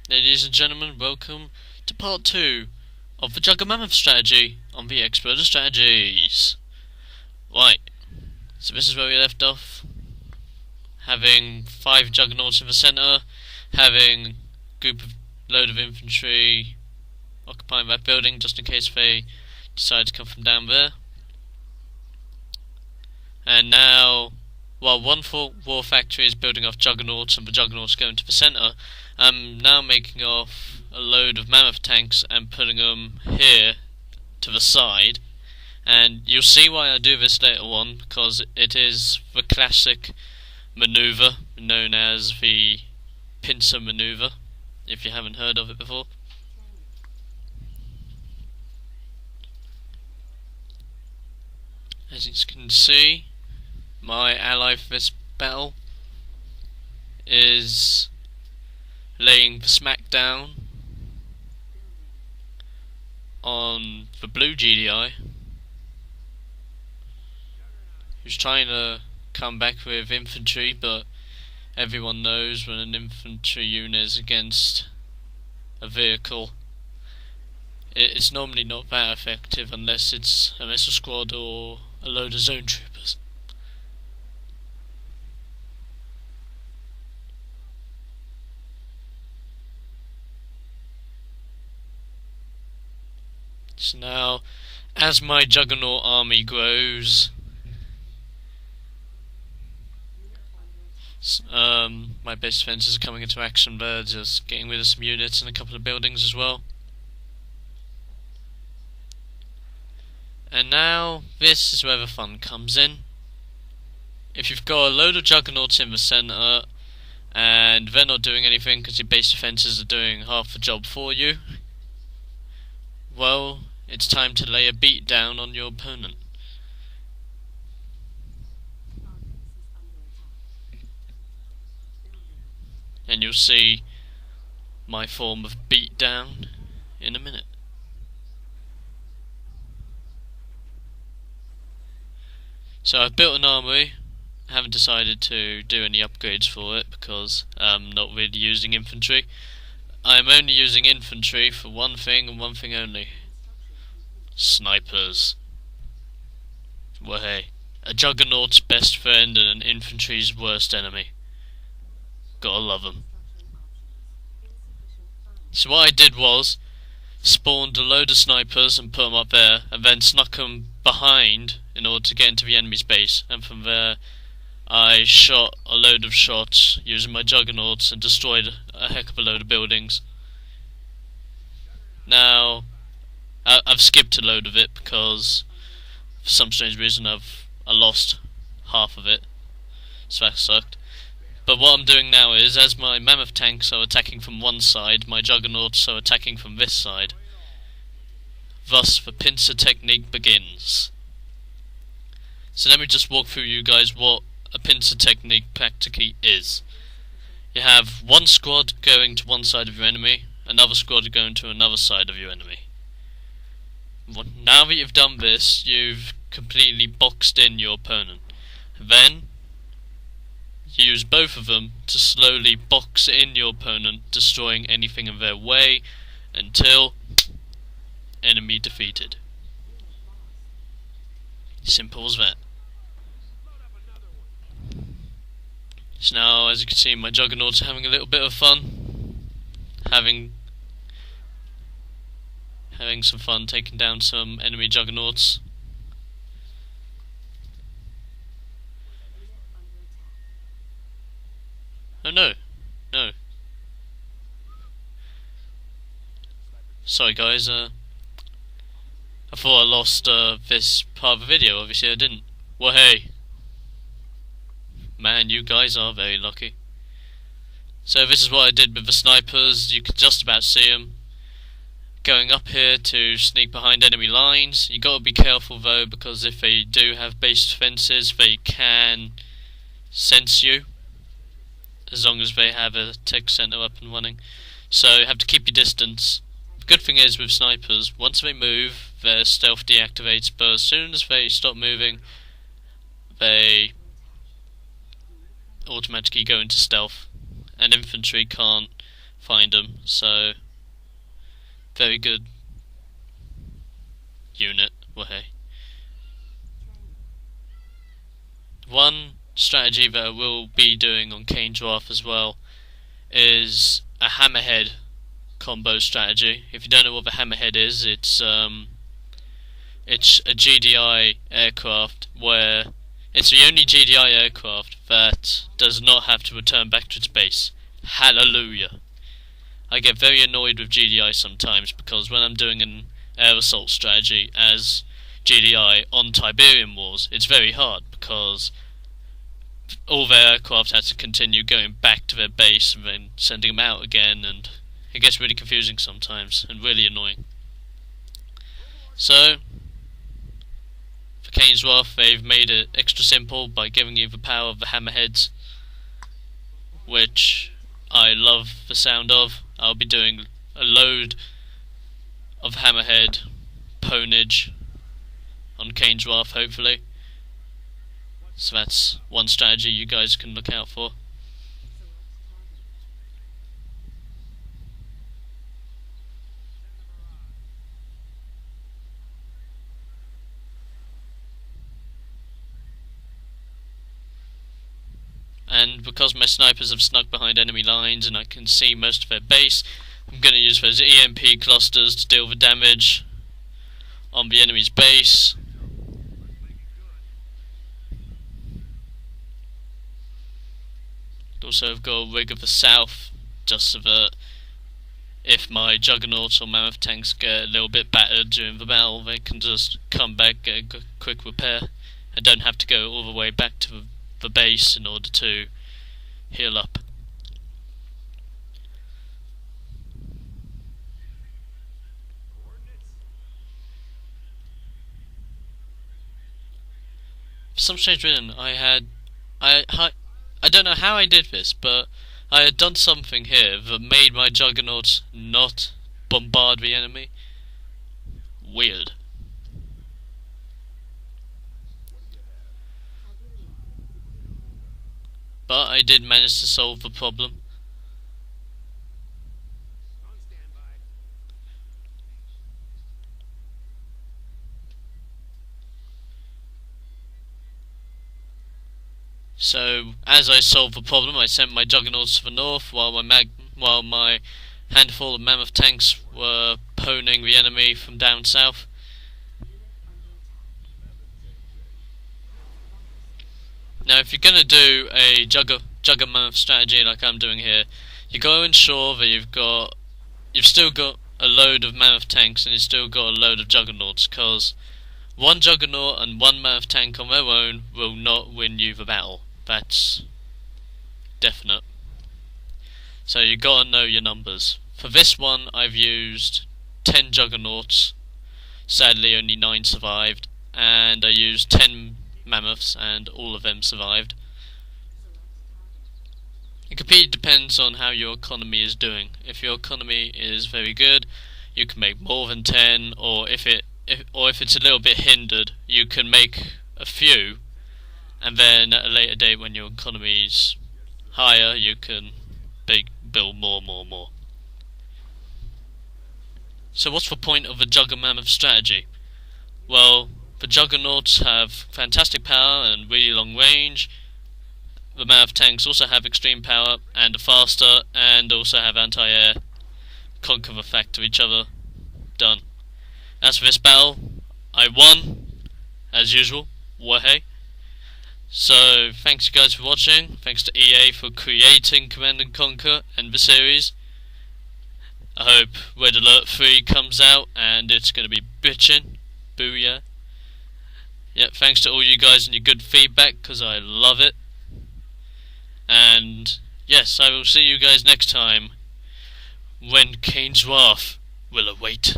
Ladies and gentlemen, welcome to part 2 of the Juggamammoth strategy on the Expert Strategies. Right, so this is where we left off, having 5 juggernauts in the centre, having a load of infantry occupying that building just in case they decide to come from down there. And now, while one war factory is building off juggernauts and the juggernauts going to the centre, I'm now making off a load of mammoth tanks and putting them here to the side. And you'll see why I do this later on, because it is the classic manoeuvre known as the pincer manoeuvre, if you haven't heard of it before. As you can see, my ally for this battle is laying the smackdown on the blue GDI, who's trying to come back with infantry, but everyone knows when an infantry unit is against a vehicle, it's normally not that effective unless it's a missile squad or a load of zone troopers. So now, as my juggernaut army grows, my base defences are coming into action there, just getting rid of some units and a couple of buildings as well. And now, this is where the fun comes in. If you've got a load of juggernauts in the centre, and they're not doing anything because your base defences are doing half the job for you, well, it's time to lay a beat down on your opponent. And you'll see my form of beat down in a minute. So I've built an armory. I haven't decided to do any upgrades for it because I'm not really using infantry. I'm only using infantry for one thing and one thing only: snipers. Well, hey, a juggernaut's best friend and an infantry's worst enemy. Gotta love them. So what I did was spawned a load of snipers and put them up there, and then snuck them behind in order to get into the enemy's base, and from there I shot a load of shots using my juggernauts and destroyed a heck of a load of buildings. Now, I've skipped a load of it because for some strange reason I lost half of it, so that sucked. But what I'm doing now is, as my mammoth tanks are attacking from one side, my juggernauts are attacking from this side. Thus the pincer technique begins. So let me just walk through you guys what a pincer technique practically is. You have one squad going to one side of your enemy, another squad going to another side of your enemy. Now that you've done this, you've completely boxed in your opponent. Then use both of them to slowly box in your opponent, destroying anything in their way until enemy defeated. Simple as that. So now, as you can see, my juggernauts are having a little bit of fun, having some fun taking down some enemy juggernauts. Oh no, no. Sorry guys, I thought I lost this part of the video. Obviously I didn't. Well, hey, man, you guys are very lucky. So this is what I did with the snipers. You can just about see them going up here to sneak behind enemy lines. You gotta be careful though, because if they do have base defences, they can sense you, as long as they have a tech center up and running. So you have to keep your distance. The good thing is with snipers, once they move, their stealth deactivates, but as soon as they stop moving, they automatically go into stealth, and infantry can't find them. So very good unit. Well, hey. One strategy that I will be doing on Kane's Wrath as well is a hammerhead combo strategy. If you don't know what the hammerhead is, it's a GDI aircraft where it's the only GDI aircraft that does not have to return back to its base. Hallelujah. I get very annoyed with GDI sometimes because when I'm doing an air assault strategy as GDI on Tiberium wars, it's very hard because all their aircraft have to continue going back to their base and then sending them out again, and it gets really confusing sometimes and really annoying. So for Kane's Wrath, they've made it extra simple by giving you the power of the hammerheads, which I love the sound of. I'll be doing a load of hammerhead ponage on Kane's Wrath, hopefully. So that's one strategy you guys can look out for. And because my snipers have snuck behind enemy lines and I can see most of their base, I'm going to use those EMP clusters to deal the damage on the enemy's base. Also, I've got a rig of the south just so that if my juggernauts or mammoth tanks get a little bit battered during the battle, they can just come back, get a quick repair, and don't have to go all the way back to the base in order to heal up. For some strange reason, I don't know how I did this, but I had done something here that made my juggernauts not bombard the enemy. Weird. But I did manage to solve the problem. So, as I solved the problem, I sent my juggernauts to the north while my handful of mammoth tanks were poning the enemy from down south. Now, if you're going to do a Juggamammoth strategy like I'm doing here, you got to ensure that you've still got a load of mammoth tanks and you've still got a load of juggernauts, because one juggernaut and one mammoth tank on their own will not win you the battle. That's definite. So you gotta know your numbers. For this one, I've used 10 juggernauts. Sadly, only 9 survived, and I used 10 mammoths, and all of them survived. It completely depends on how your economy is doing. If your economy is very good, you can make more than 10, or if it's a little bit hindered, you can make a few, and then at a later date when your economy's higher, you can build more. So what's the point of a Juggamammoth strategy? Well, the juggernauts have fantastic power and really long range. The mammoth tanks also have extreme power and are faster, and also have anti-air, conquer the fact of each other. Done. As for this battle, I won, as usual. Wahey. So, thanks you guys for watching. Thanks to EA for creating Command & Conquer and the series. I hope Red Alert 3 comes out and it's going to be bitchin'. Booyah. Yep, thanks to all you guys and your good feedback, because I love it. And yes, I will see you guys next time when Kane's Wrath will await.